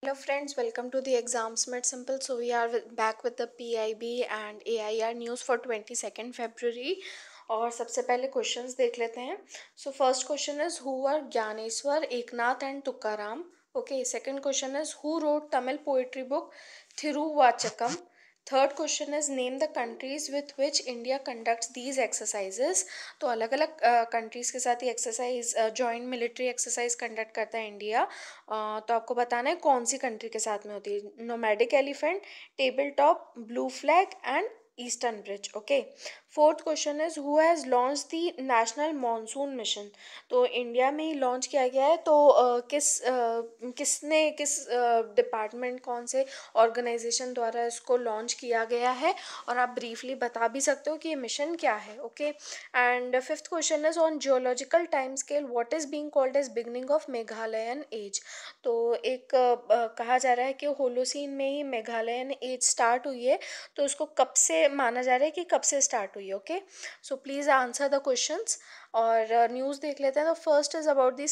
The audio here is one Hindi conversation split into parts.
Hello friends, welcome to the Exams Made Simple. So we are back with the PIB and AIR news for 22nd February. और सबसे पहले क्वेश्चंस देख लेते हैं. So first question is who are Dnyaneshwar, Eknath and Tukaram. Okay, second question is who wrote Tamil poetry book Thiruvachakam. Third question is name the countries with which India conducts these exercises. तो अलग अलग कंट्रीज के साथ ये exercise joint military exercise conduct करता है इंडिया. तो आपको बताना है कौन सी कंट्री के साथ में होती है. Nomadic elephant, table top, blue flag and eastern bridge. Okay, fourth question is who has launch the national monsoon mission. तो इंडिया में ही लॉन्च किया गया है. तो किस डिपार्टमेंट, कौन से ऑर्गेनाइजेशन द्वारा इसको लॉन्च किया गया है, और आप ब्रीफली बता भी सकते हो कि ये मिशन क्या है. Okay, and fifth question is on geological time scale what is being called as beginning of Meghalayan age. तो एक कहा जा रहा है कि होलोसीन में ही मेघालयन एज स्टार्ट हुई है. तो उसको कब से माना जा रहा है कि कब से स्टार्ट हुई है. Okay, so please answer the questions. और न्यूज़ देख लेते हैं. तो first is about the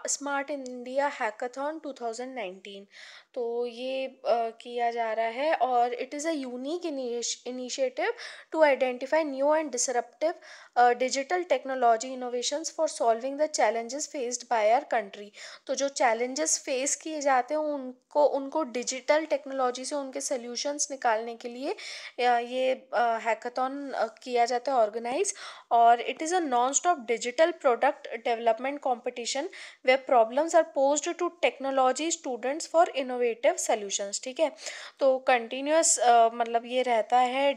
smart India hackathon 2019. तो ये किया जा रहा है और it is a unique initiative to identify new and disruptive digital technology innovations for solving the challenges faced by our country. तो जो चैलेंजेस फेस किए जाते हैं उनको डिजिटल टेक्नोलॉजी से उनके सोल्यूशंस निकालने के लिए ये हैकाथॉन किया जाता है ऑर्गेनाइज. और it is a non stop digital product development competition where problems are posed to technology students for innovative solutions. ठीक है, तो कंटिन्यूस मतलब ये रहता है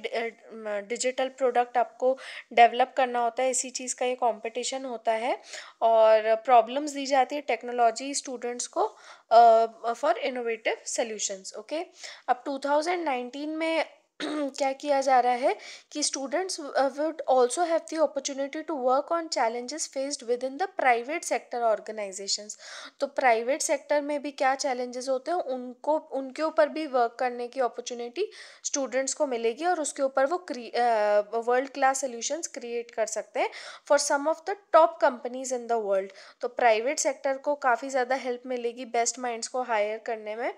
डिजिटल प्रोडक्ट आपको डेवलप करना होता है, इसी चीज़ का ये कंपटीशन होता है. और प्रॉब्लम्स दी जाती है टेक्नोलॉजी स्टूडेंट्स को फॉर इनोवेटिव सॉल्यूशंस. ओके, अब 2019 में क्या किया जा रहा है कि students would also have the opportunity to work on challenges faced within the private sector organisations. तो प्राइवेट सेक्टर में भी क्या चैलेंजेस होते हैं उनको उनके ऊपर भी वर्क करने की अपॉर्चुनिटी स्टूडेंट्स को मिलेगी, और उसके ऊपर वो वर्ल्ड क्लास सोल्यूशंस क्रिएट कर सकते हैं for some of the top companies in the world. तो प्राइवेट सेक्टर को काफ़ी ज़्यादा हेल्प मिलेगी बेस्ट माइंड्स को हायर करने में.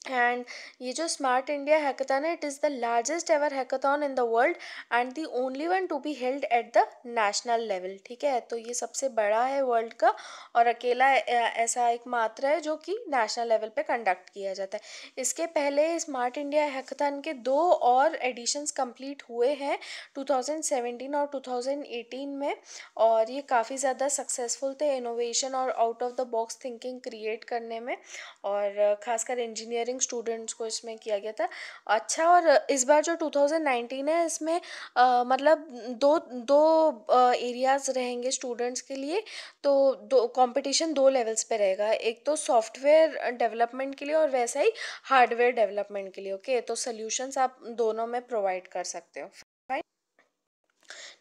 एंड ये जो स्मार्ट इंडिया हैकाथॉन है, it is the largest ever hackathon in the world and the only one to be held at the national level. ठीक है, तो ये सबसे बड़ा है वर्ल्ड का और अकेला ऐसा एक मात्र है जो कि नेशनल लेवल पे कंडक्ट किया जाता है. इसके पहले स्मार्ट इंडिया हैकाथॉन के 2 और एडिशंस कंप्लीट हुए हैं 2017 और 2018 में, और ये काफ़ी ज़्यादा सक्सेसफुल थे इनोवेशन और out of the box thinking create करने में, और ख़ासकर इंजीनियरिंग स्टूडेंट्स को इसमें किया गया था. अच्छा, और इस बार जो 2019 है इसमें मतलब दो दो एरियाज़ रहेंगे स्टूडेंट्स के लिए. तो दो कंपटीशन 2 लेवल्स पे रहेगा, एक तो सॉफ्टवेयर डेवलपमेंट के लिए और वैसा ही हार्डवेयर डेवलपमेंट के लिए. ओके, तो सोल्यूशंस आप दोनों में प्रोवाइड कर सकते हो.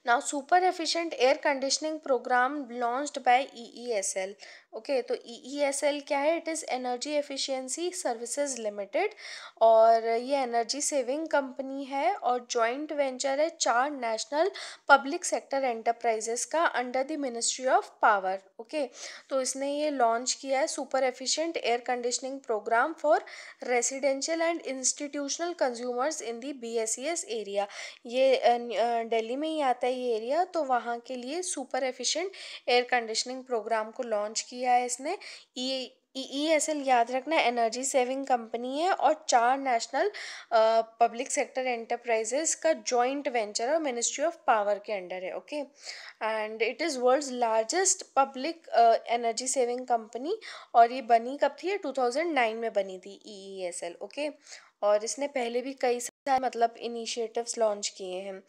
Now, super efficient air conditioning program launched by EESL. Okay, तो EESL क्या है? It is energy efficiency services limited, और ये एनर्जी सेविंग कंपनी है और जॉइंट वेंचर है 4 नेशनल पब्लिक सेक्टर एंटरप्राइजेस का under the ministry of power. Okay, तो इसने ये लॉन्च किया है super efficient air conditioning programme for residential and institutional consumers in the BSES area. ये दिल्ली में ही आता है ये एरिया. तो वहाँ के लिए super efficient air conditioning programme को लॉन्च किया है इसने. EESL याद रखना एनर्जी सेविंग कंपनी है और 4 नेशनल पब्लिक सेक्टर एंटरप्राइजेस का जॉइंट वेंचर और मिनिस्ट्री ऑफ पावर के अंडर है. Okay, and it is world's largest public energy saving company, और ये बनी कब थी? 2009 में बनी थी EESL. ओके, और इसने पहले भी कई सारे मतलब इनिशिएटिव्स लॉन्च किए हैं.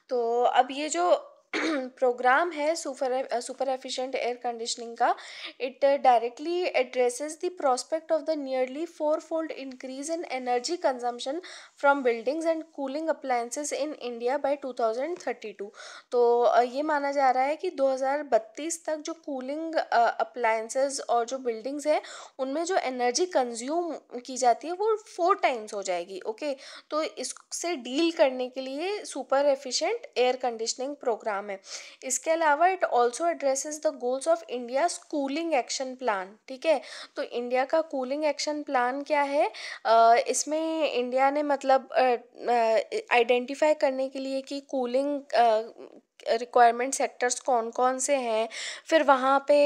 तो अब ये जो प्रोग्राम है सुपर एफिशिएंट एयर कंडीशनिंग का, it directly addresses the prospect of the nearly 4-fold increase in energy consumption from buildings and cooling appliances in India by 2032. तो ये माना जा रहा है कि 2032 तक जो कूलिंग अप्लायंसेस और जो बिल्डिंग्स है उनमें जो एनर्जी कंज्यूम की जाती है वो 4 टाइम्स हो जाएगी. ओके, तो इससे डील करने के लिए super efficient air conditioning programme programme है। इसके अलावा it also addresses the goals of India cooling action plan. ठीक है, तो इंडिया का कूलिंग एक्शन प्लान क्या है, इसमें इंडिया ने मतलब आइडेंटिफाई करने के लिए कि कूलिंग रिक्वायरमेंट सेक्टर्स कौन कौन से हैं, फिर वहाँ पे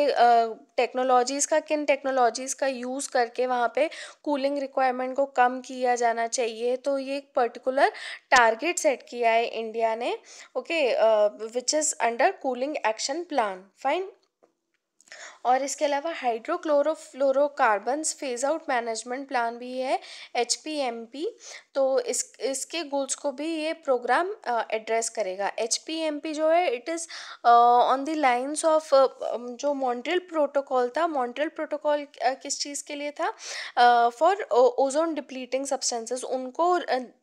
टेक्नोलॉजीज़ का किन टेक्नोलॉजीज़ का यूज़ करके वहाँ पे कूलिंग रिक्वायरमेंट को कम किया जाना चाहिए। तो ये एक पर्टिकुलर टारगेट सेट किया है इंडिया ने, okay, which is under cooling action plan. Fine. और इसके अलावा हाइड्रोक्लोरोफ्लोरोकार्बन्स फेज आउट मैनेजमेंट प्लान भी है, HPMP। तो इसके गोल्स को भी ये प्रोग्राम एड्रेस करेगा। HPMP जो है it is on the lines of जो मॉन्ट्रियल प्रोटोकॉल था। मॉन्ट्रियल प्रोटोकॉल किस चीज़ के लिए था, फॉर ओजोन डिप्लीटिंग सब्सटेंसेस, उनको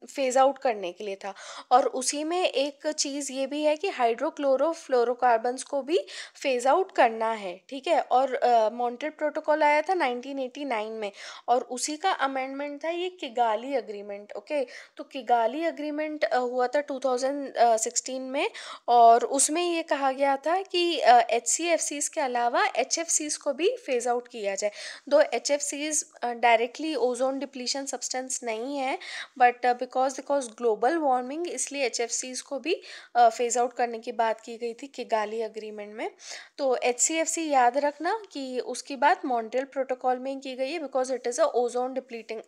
फेज आउट करने के लिए था। और उसी में एक चीज़ ये भी है कि हाइड्रोक्लोरोफ्लोरोकार्बन्स को भी फेज आउट करना है। ठीक है, और मॉन्ट्रियल प्रोटोकॉल आया था 1989 में, और उसी का अमेंडमेंट था ये किगाली अग्रीमेंट। ओके, तो किगाली अग्रीमेंट हुआ था 2016 में, और उसमें ये कहा गया था कि HCFCs के अलावा HFCs को भी फेज आउट किया जाए। दो HFCs directly ozone depletion substance नहीं है, बट बिकॉज ग्लोबल वार्मिंग, इसलिए HFCs को भी फेज आउट करने की बात की गई थी किगाली अग्रीमेंट में। तो HCFC याद रखना कि उसकी बात मॉन्ट्रियल प्रोटोकॉल में की गई है, because it is a ozone depleting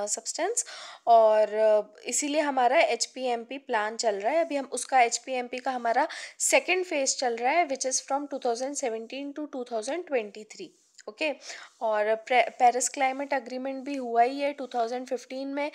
substance. और इसीलिए हमारा HPMP प्लान चल रहा है। अभी हम उसका HPMP का हमारा सेकेंड फेज चल रहा है, which is from 2017 to 2023। Okay, और पेरिस क्लाइमेट अग्रीमेंट भी हुआ ही है 2015 में,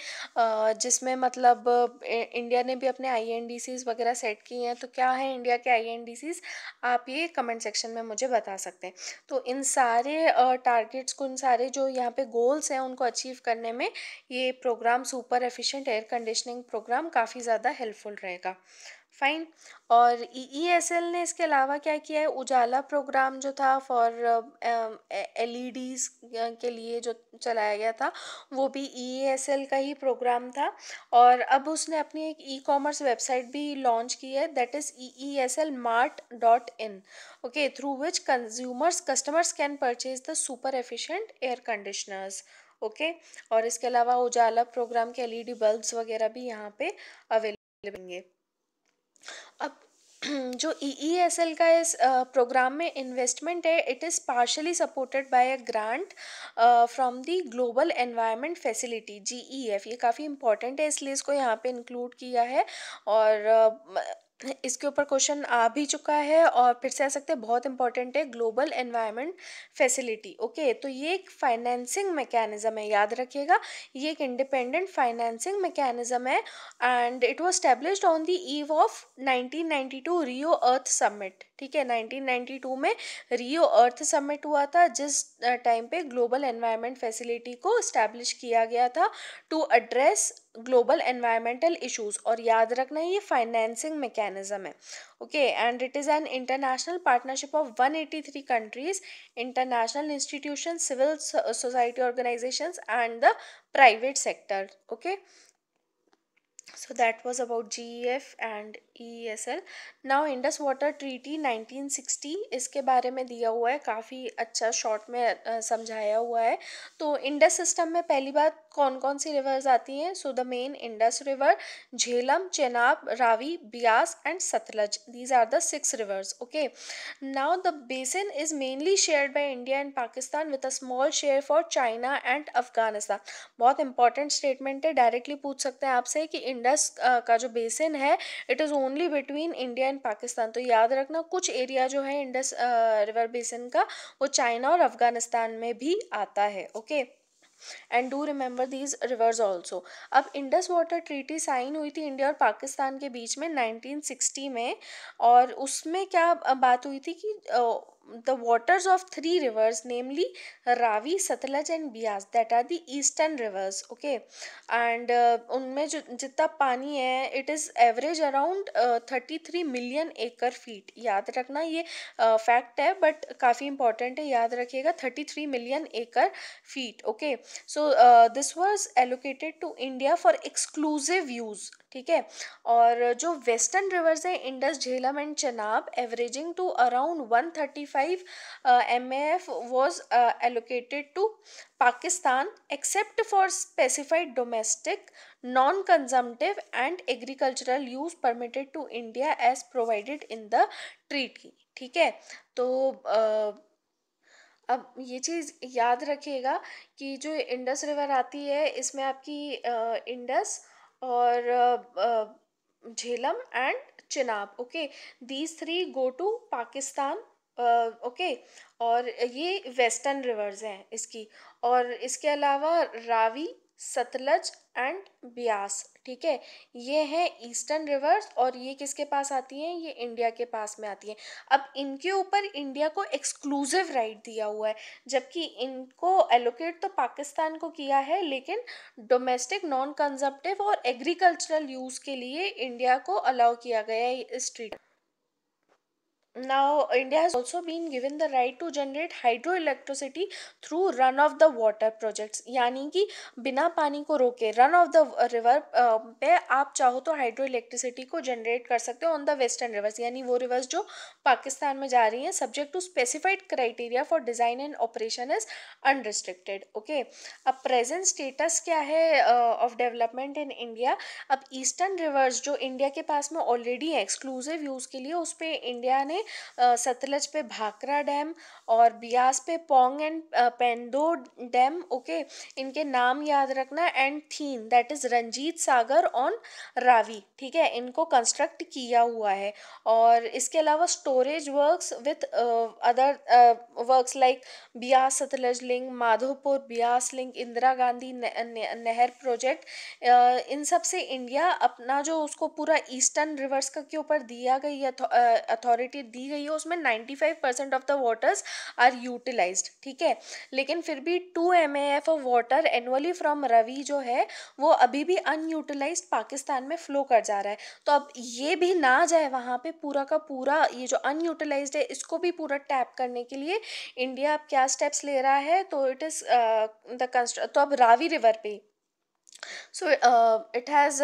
जिसमें मतलब इंडिया ने भी अपने INDCs वगैरह सेट किए हैं। तो क्या है इंडिया के INDCs, आप ये कमेंट सेक्शन में मुझे बता सकते हैं। तो इन सारे टारगेट्स को, इन सारे जो यहाँ पे गोल्स हैं, उनको अचीव करने में ये programme super efficient air conditioning programme काफ़ी ज़्यादा हेल्पफुल रहेगा। फाइन। और EESL ने इसके अलावा क्या किया है, उजाला प्रोग्राम जो था फॉर LEDs के लिए जो चलाया गया था, वो भी EESL का ही प्रोग्राम था। और अब उसने अपनी एक ई-कॉमर्स वेबसाइट भी लॉन्च की है, that is EESLmart.in, okay, through which customers can purchase the super efficient air conditioners. Okay, और इसके अलावा उजाला प्रोग्राम के LED बल्ब्स वगैरह भी यहाँ पे अवेलेबल होंगे। अब जो EESL का इस प्रोग्राम में इन्वेस्टमेंट है, it is partially supported by a grant from the global environment facility, GEF। ये काफ़ी इंपॉर्टेंट है, इसलिए इसको यहाँ पे इंक्लूड किया है। और इसके ऊपर क्वेश्चन आ भी चुका है और फिर से आ सकते हैं, बहुत इंपॉर्टेंट है, ग्लोबल एनवायरनमेंट फैसिलिटी। ओके, तो ये एक फाइनेंसिंग मैकेनिज्म है, याद रखिएगा, ये एक इंडिपेंडेंट फाइनेंसिंग मैकेनिज्म है। And it was established on the eve of 1992 Rio earth summit. ठीक है, 1992 में रियो अर्थ समिट हुआ था, जिस टाइम पे ग्लोबल एनवायरनमेंट फैसिलिटी को इस्टेब्लिश किया गया था to address global environmental issues. और याद रखना ये फाइनेंसिंग मैकेनिज्म है। Okay, and it is an international partnership of 183 countries, international institution, civil society organisations and the private sector. Okay, so that was about GEF and EESL. Now Indus Water Treaty 1960, इसके बारे में दिया हुआ है, काफ़ी अच्छा शॉर्ट में समझाया हुआ है। तो इंडस सिस्टम में पहली बात कौन कौन सी रिवर्स आती हैं, so the main Indus river, Jhelum, Chenab, Ravi, Beas and Sutlej, these are the 6 rivers. Okay, now the basin is mainly shared by India and Pakistan with a small share for China and Afghanistan. बहुत इंपॉर्टेंट स्टेटमेंट है, डायरेक्टली पूछ सकते हैं आपसे कि इंडस का जो बेसिन है it is only between India and Pakistan. तो याद रखना कुछ एरिया जो है इंडस रिवर बेसिन का, वो चाइना और अफगानिस्तान में भी आता है। Okay, and do remember these rivers also. अब इंडस वाटर ट्रीटी साइन हुई थी इंडिया और पाकिस्तान के बीच में 1960 में, और उसमें क्या बात हुई थी कि the waters of 3 rivers, namely Ravi, Satluj and Beas, that are the eastern rivers. Okay, and उनमें जो जितना पानी है it is average around 33 million acre feet. याद रखना ये फैक्ट है, बट काफ़ी इंपॉर्टेंट है, याद रखिएगा, 33 million acre feet. Okay, so this was allocated to India for exclusive use. ठीक है। और जो वेस्टर्न रिवर्स है Indus, Jhelum and Chenab, averaging to around 135 MAF was allocated to Pakistan except for specified domestic, non-consumptive and agricultural use permitted to India as provided in the treaty। ठीक है। तो अब ये चीज़ याद रखिएगा कि जो इंडस रिवर आती है इसमें आपकी इंडस और Jhelum and Chenab, okay, these three go to Pakistan, okay. और ये वेस्टर्न रिवर्स हैं इसकी। और इसके अलावा रावी, सतलज एंड ब्यास, ठीक है, ये हैं ईस्टर्न रिवर्स। और ये किसके पास आती हैं? ये इंडिया के पास में आती हैं। अब इनके ऊपर इंडिया को एक्सक्लूसिव राइट दिया हुआ है, जबकि इनको एलोकेट तो पाकिस्तान को किया है, लेकिन डोमेस्टिक, नॉन कंजप्टिव और एग्रीकल्चरल यूज़ के लिए इंडिया को अलाउ किया गया है इस treaty. Now, India has also been given the right to generate hydroelectricity through run of the water projects, यानी कि बिना पानी को रोके रन ऑफ द रिवर पे आप चाहो तो हाइड्रो इलेक्ट्रिसिटी को जनरेट कर सकते हो ऑन द वेस्टर्न रिवर्स, यानी वो रिवर्स जो पाकिस्तान में जा रही हैं, subject to specified criteria for design and operation is unrestricted, okay. अब प्रेजेंट स्टेटस क्या है ऑफ डेवलपमेंट इन इंडिया? अब ईस्टर्न रिवर्स जो इंडिया के पास में ऑलरेडी है एक्सक्लूसिव यूज़ के लिए, उस पर इंडिया ने सतलज पे भाखड़ा डैम और ब्यास पे Pong and Pandoh dam, okay, इनके नाम याद रखना, and then that is Ranjit Sagar on Ravi, ठीक है, इनको कंस्ट्रक्ट किया हुआ है। और इसके अलावा storage works with other works like Beas Sutlej link, Madhopur Beas link, Indira Gandhi नहर प्रोजेक्ट, इन सब से इंडिया अपना जो उसको पूरा ईस्टर्न रिवर्स का के ऊपर दिया गई अथॉरिटी दी गई है, उसमें 95% of the waters are utilised, ठीक है। लेकिन फिर भी 2 MAF of water annually from Ravi जो है वो अभी भी अनयूटिलाइज्ड पाकिस्तान में फ्लो कर जा रहा है। तो अब ये भी ना जाए वहाँ पे, पूरा का पूरा ये जो अनयूटिलाइज्ड है इसको भी पूरा टैप करने के लिए इंडिया अब क्या स्टेप्स ले रहा है? तो इट इज़ तो अब रावी रिवर पे, so it has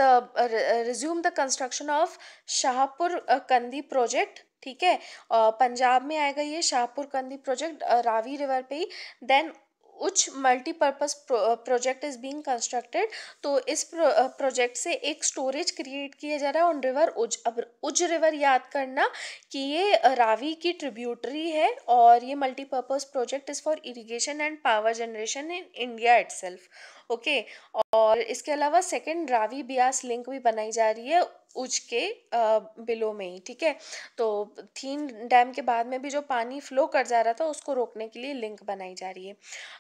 resumed the construction of Shahpur कंदी प्रोजेक्ट, ठीक है। पंजाब में आएगा ये शाहपुर कंदी प्रोजेक्ट रावी रिवर पे ही। देन उच multipurpose project is being constructed. तो इस प्रोजेक्ट से एक स्टोरेज क्रिएट किया जा रहा है ऑन रिवर उज। अब उज रिवर याद करना कि ये रावी की ट्रिब्यूटरी है, और ये multipurpose project is for irrigation and power generation in India itself, okay. और इसके अलावा सेकंड रावी ब्यास लिंक भी बनाई जा रही है उज के बिलो में ही, ठीक है। तो थीन डैम के बाद में भी जो पानी फ्लो कर जा रहा था उसको रोकने के लिए लिंक बनाई जा रही है।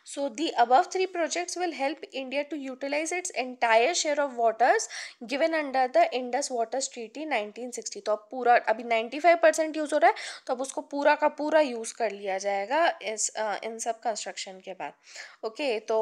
So the above 3 projects will help India to utilise its entire share of waters given under the Indus waters treaty 1960। तो अब पूरा अभी 95% यूज़ हो रहा है, तो अब उसको पूरा का पूरा यूज़ कर लिया जाएगा इन सब कंस्ट्रक्शन के बाद, ओके। तो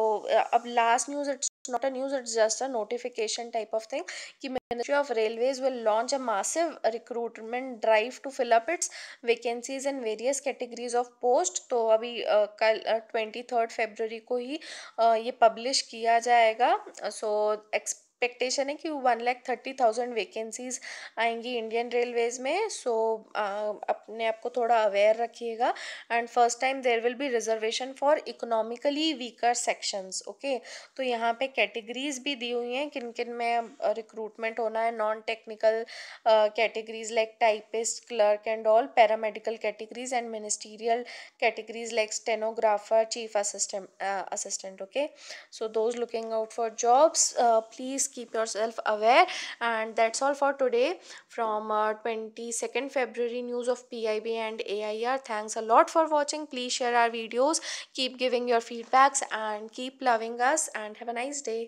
अब last news, it's not a news, it's just a notification type of thing कि Ministry of Railways will launch a massive recruitment drive to fill up its vacancies in various categories of post। तो अभी कल 23 फरवरी को ही ये पब्लिश किया जाएगा। सो एक्सपेक्टेशन है कि 1,30,000 वैकेंसीज आएंगी इंडियन रेलवेज में। सो अपने आप को थोड़ा अवेयर रखिएगा। And first time there will be reservation for economically weaker sections, okay. तो यहाँ पे कैटेगरीज भी दी हुई हैं किन किन में रिक्रूटमेंट होना है। Non technical categories like typist, clerk and all, paramedical categories and ministerial categories like stenographer, chief assistant, okay। So those looking out for jobs, please keep yourself aware। And that's all for today from 22nd February news of PIB and AIR। Thanks a lot for watching. Please share our videos, keep giving your feedbacks and keep loving us, and have a nice day.